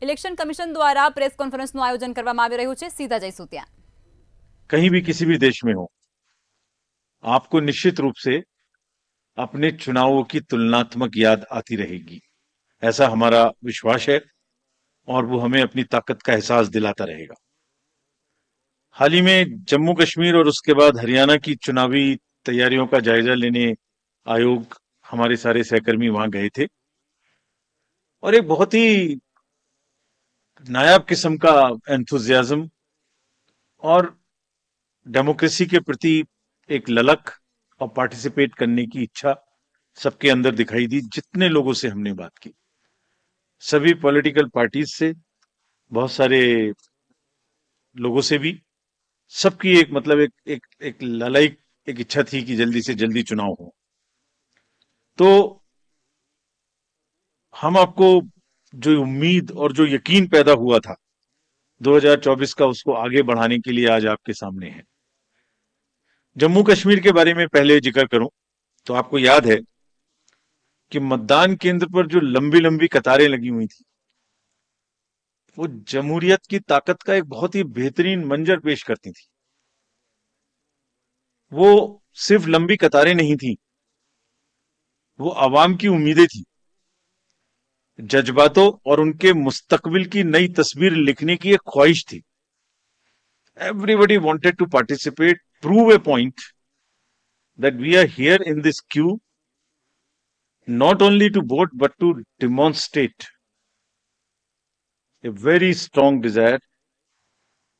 Election commission દ્વારા press કોન્ફરન્સનું આયોજન કરવામાં આવી રહ્યું છે। સીધા જઈશું ત્યાં। कहीं भी किसी भी देश में हो, आपको निश्चित रूप से अपने चुनावों की तुलनात्मक याद आती रहेगी, ऐसा हमारा विश्वास है और वो हमें अपनी ताकत का एहसास दिलाता रहेगा। हाल ही में जम्मू कश्मीर और उसके बाद हरियाणा की चुनावी तैयारियों का जायजा लेने आयोग हमारे सारे सहकर्मी वहां गए थे और एक बहुत ही नायाब किस्म का एंथुजियाज्म और डेमोक्रेसी के प्रति एक ललक और पार्टिसिपेट करने की इच्छा सबके अंदर दिखाई दी। जितने लोगों से हमने बात की, सभी पॉलिटिकल पार्टीज से, बहुत सारे लोगों से भी, सबकी एक मतलब एक ललायक एक इच्छा थी कि जल्दी से जल्दी चुनाव हो। तो हम आपको जो उम्मीद और जो यकीन पैदा हुआ था 2024 का, उसको आगे बढ़ाने के लिए आज आपके सामने है। जम्मू कश्मीर के बारे में पहले जिक्र करूं तो आपको याद है कि मतदान केंद्र पर जो लंबी लंबी कतारें लगी हुई थी, वो जमहूरियत की ताकत का एक बहुत ही बेहतरीन मंजर पेश करती थी। वो सिर्फ लंबी कतारें नहीं थी, वो आवाम की उम्मीदें थी, जज्बातों और उनके मुस्तकबिल की नई तस्वीर लिखने की एक ख्वाहिश थी। Everybody wanted to participate, prove a point that we are here in this queue not only to vote but to demonstrate a very strong desire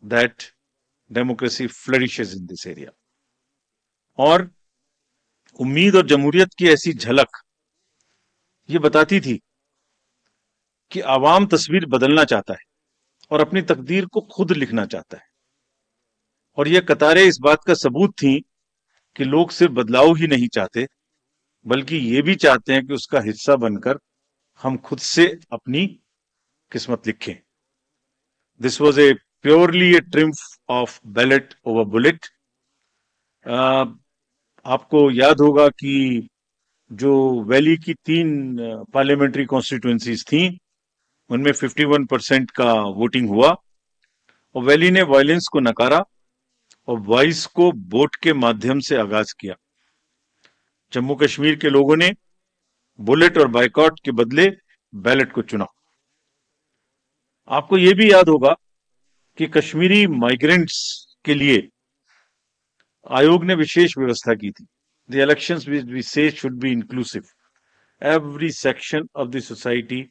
that democracy flourishes in this area. और उम्मीद और जमहूरियत की ऐसी झलक ये बताती थी कि आवाम तस्वीर बदलना चाहता है और अपनी तकदीर को खुद लिखना चाहता है। और ये कतारें इस बात का सबूत थी कि लोग सिर्फ बदलाव ही नहीं चाहते, बल्कि ये भी चाहते हैं कि उसका हिस्सा बनकर हम खुद से अपनी किस्मत लिखें। This was a purely A triumph of ballot over bullet. आपको याद होगा कि जो वैली की 3 पार्लियामेंट्री कॉन्स्टिट्यूएंसीज थी, उनमें 51% का वोटिंग हुआ और वैली ने वायलेंस को नकारा और वॉइस को वोट के माध्यम से आगाज किया। जम्मू कश्मीर के लोगों ने बुलेट और बायकॉट के बदले बैलेट को चुना। आपको यह भी याद होगा कि कश्मीरी माइग्रेंट्स के लिए आयोग ने विशेष व्यवस्था की थी। The elections we say should be inclusive. Every section of the society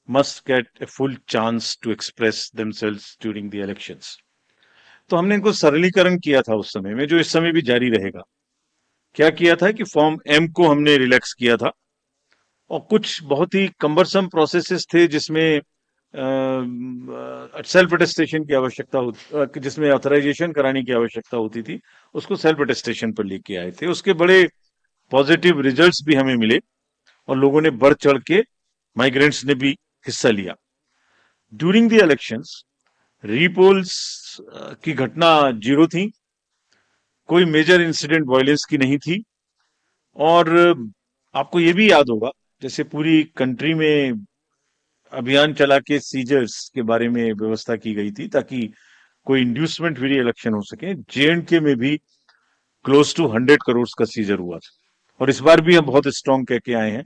must get a full chance to express themselves during the elections. तो हमने इनको सरलीकरण किया था उस समय में, जो इस समय भी जारी रहेगा। क्या किया था कि फॉर्म एम को हमने रिलैक्स किया था और कुछ बहुत ही कम्बरसम प्रोसेसेस थे जिसमें सेल्फ अटेस्टेशन की आवश्यकता जिसमें ऑथराइजेशन कराने की आवश्यकता होती थी, उसको सेल्फ अटेस्टेशन पर लेके आए थे। उसके बड़े पॉजिटिव रिजल्ट्स भी हमें मिले और लोगों ने बढ़ चढ़ के, माइग्रेंट्स ने भी हिस्सा लिया। ड्यूरिंग द इलेक्शंस रीपोल्स की घटना 0 थी, कोई मेजर इंसिडेंट वायलेंस की नहीं थी। और आपको ये भी याद होगा, जैसे पूरी कंट्री में अभियान चला के सीजर्स के बारे में व्यवस्था की गई थी ताकि कोई इंड्यूसमेंट फ्री इलेक्शन हो सके। JNK में भी क्लोज टू 100 करोड़ का सीजर हुआ था और इस बार भी हम बहुत स्ट्रांग कह के आए हैं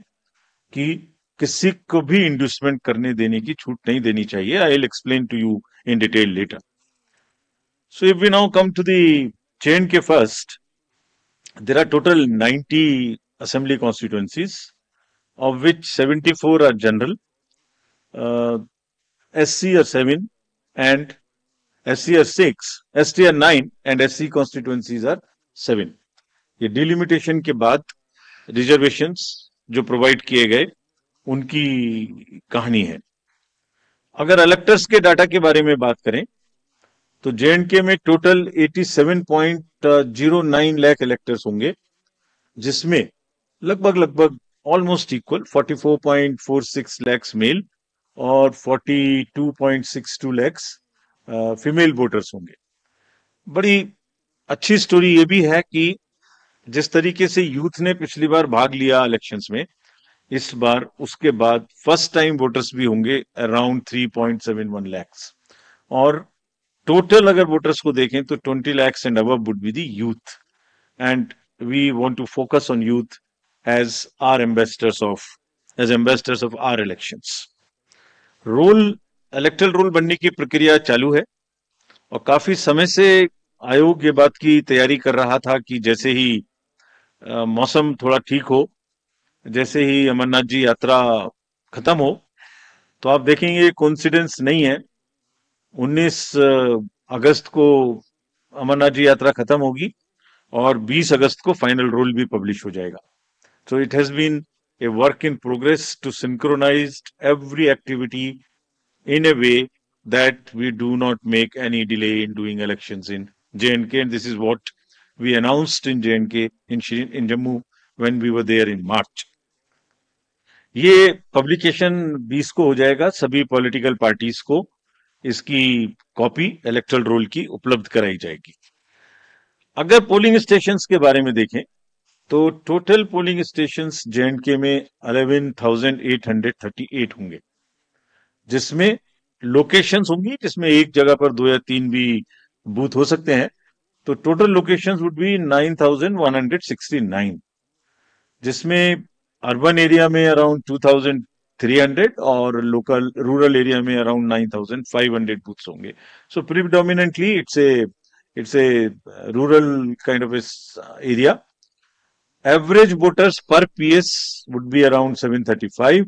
कि किसी को भी इंड्यूसमेंट करने देने की छूट नहीं देनी चाहिए। I will explain to you in detail later. So if we now come to the JNK first, there are total 90 assembly constituencies, of which 74 are general, SC are 7 and SC are 6, ST are 9 and SC constituencies are 7. ये delimitation के बाद reservations जो provide किए गए उनकी कहानी है। अगर इलेक्टर्स के डाटा के बारे में बात करें तो JNK में टोटल 87.09 लाख इलेक्टर्स होंगे, जिसमें लगभग ऑलमोस्ट इक्वल 44.46 लाख मेल और 42.62 लाख फीमेल वोटर्स होंगे। बड़ी अच्छी स्टोरी ये भी है कि जिस तरीके से यूथ ने पिछली बार भाग लिया इलेक्शंस में, इस बार उसके बाद फर्स्ट टाइम वोटर्स भी होंगे अराउंड 3.71 lakhs, और टोटल अगर वोटर्स को देखें तो 20 lakhs and above would be the youth, and we want to focus on youth as our ambassadors of our elections. Roll electoral roll बनने की प्रक्रिया चालू है, और काफी समय से आयोग ये बात की तैयारी कर रहा था कि जैसे ही मौसम थोड़ा ठीक हो, जैसे ही अमरनाथ जी यात्रा खत्म हो, तो आप देखेंगे कोइंसिडेंस नहीं है, 19 अगस्त को अमरनाथ जी यात्रा खत्म होगी और 20 अगस्त को फाइनल रूल भी पब्लिश हो जाएगा. So it has been a work in progress to synchronize every activity in a way that we do not make any delay in doing elections in J&K, and this is what we announced in J&K in Jammu when we were there in March. ये publication 20 को हो जाएगा. सभी political parties को इसकी copy electoral role की उपलब्ध कराई जाएगी. अगर पोलिंग स्टेशंस के बारे में देखें तो टोटल पोलिंग स्टेशंस J&K में 11,838 होंगे, जिसमें लोकेशंस होंगी, जिसमें एक जगह पर 2 या 3 भी बूथ हो सकते हैं. तो टोटल लोकेशंस वुड बी 9,169, जिसमें अर्बन एरिया में अराउंड 2,300 और लोकल रूरल एरिया में अराउंड 9,500 बूथ्स होंगे. So predominantly it's a rural kind of area. Average voters पर पीएस वुड बी अराउंड 735,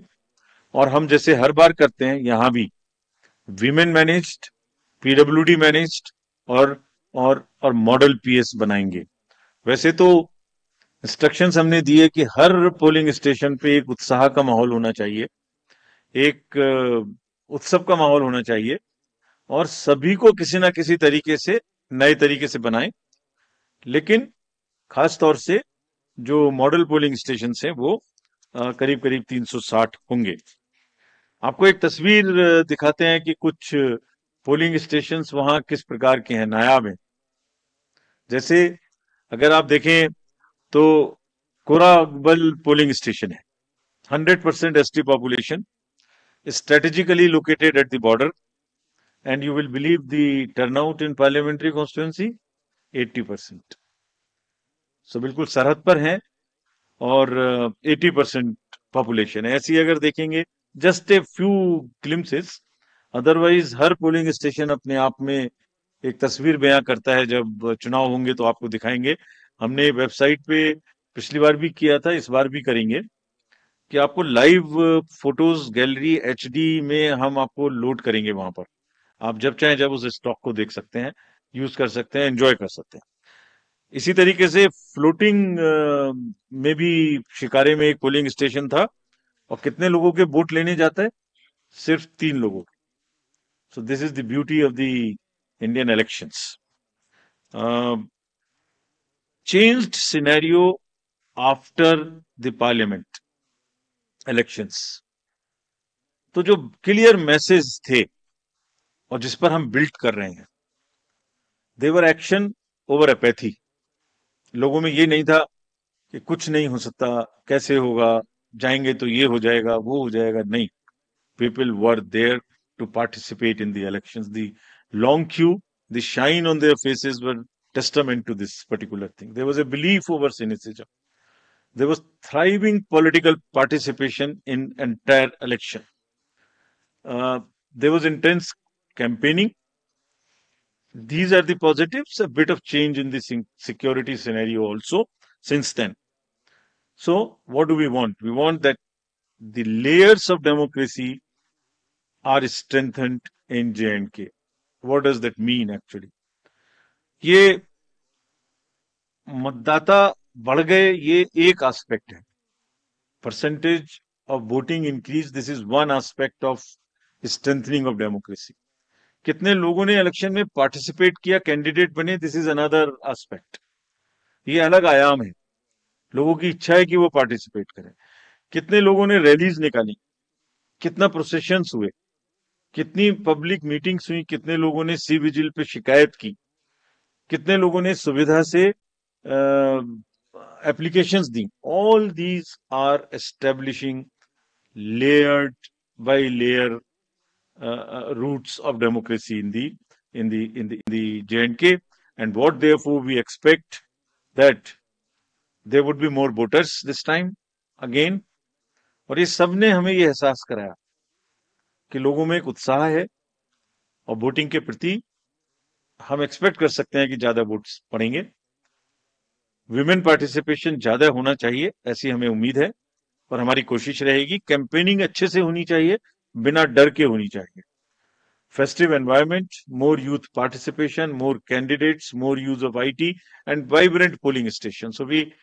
और हम जैसे हर बार करते हैं यहां भी वीमेन मैनेज्ड, पीडब्ल्यूडी मैनेज्ड और मॉडल पीएस बनाएंगे. वैसे तो इंस्ट्रक्शंस हमने दिए कि हर पोलिंग स्टेशन पे एक उत्साह का माहौल होना चाहिए, एक उत्सव का माहौल होना चाहिए, और सभी को किसी ना किसी तरीके से नए तरीके से बनाएं. लेकिन खास तौर से जो मॉडल पोलिंग स्टेशन हैं वो करीब करीब 360 होंगे. आपको एक तस्वीर दिखाते हैं कि कुछ पोलिंग स्टेशंस वहां किस प्रकार के हैं, नायाब हैं. जैसे अगर आप देखें तो कोराबल पोलिंग स्टेशन है, 100% ST population, strategically located at the border, and you will believe the turnout in parliamentary constituency 80%. So बिल्कुल सरहद पर हैं और 80% पॉपुलेशन है. ऐसी अगर देखेंगे just a few glimpses, otherwise her polling station अपने आप में एक तस्वीर बयां करता है. जब चुनाव होंगे तो आपको दिखाएंगे. हमने वेबसाइट पे पिछली बार भी किया था, इस बार भी करेंगे कि आपको लाइव फोटोज गैलरी एचडी में हम आपको लोड करेंगे. वहां पर आप जब चाहें जब उस स्टॉक को देख सकते हैं, यूज कर सकते हैं, एंजॉय कर सकते हैं. इसी तरीके से फ्लोटिंग में भी शिकारे में एक पोलिंग स्टेशन था, और कितने लोगों के वोट लेने जाता है? सिर्फ 3 लोगों के. So this is the beauty of the Indian elections. Changed scenario after the parliament elections. तो जो क्लियर मैसेज थे और जिस पर हम बिल्ड कर रहे हैं, देवर एक्शन ओवर एपैथी. लोगों में ये नहीं था कि कुछ नहीं हो सकता, कैसे होगा, जाएंगे तो ये हो जाएगा, वो हो जाएगा. नहीं, people were there to participate in the elections. The long queue, the shine on their faces were testament to this particular thing. There was a belief over cynicism. There was thriving political participation in entire election. There was intense campaigning. These are the positives. A bit of change in the security scenario also since then. So what do we want? We want that the layers of democracy are strengthened in J&K. What does that mean actually? ये मतदाता बढ़ गए, ये एक aspect है. Percentage of voting increase, this is one aspect of strengthening of democracy. कितने लोगों ने इलेक्शन में पार्टिसिपेट किया, कैंडिडेट बने, दिस इज अनदर एस्पेक्ट. ये अलग आयाम है. लोगों की इच्छा है कि वो पार्टिसिपेट करें. कितने लोगों ने रैलीज निकाली, कितना प्रोसेशंस हुए, कितनी पब्लिक मीटिंग्स हुई, कितने लोगों ने सी विजिल पे शिकायत की, कितने लोगों ने सुविधा से applications the, all these are establishing layered by layer roots of democracy in the J&K, and what therefore we expect that there would be more voters this time again. और ये सब ने हमें ये एहसास कराया कि लोगों में एक उत्साह है और वोटिंग के प्रति हम एक्सपेक्ट कर सकते हैं कि ज्यादा वोट्स पड़ेंगे। विमेन पार्टिसिपेशन ज्यादा होना चाहिए, ऐसी हमें उम्मीद है, और हमारी कोशिश रहेगी। कैंपेनिंग अच्छे से होनी चाहिए, बिना डर के होनी चाहिए। Festive environment, more youth participation, more candidates, more use of IT, and vibrant polling stations. So we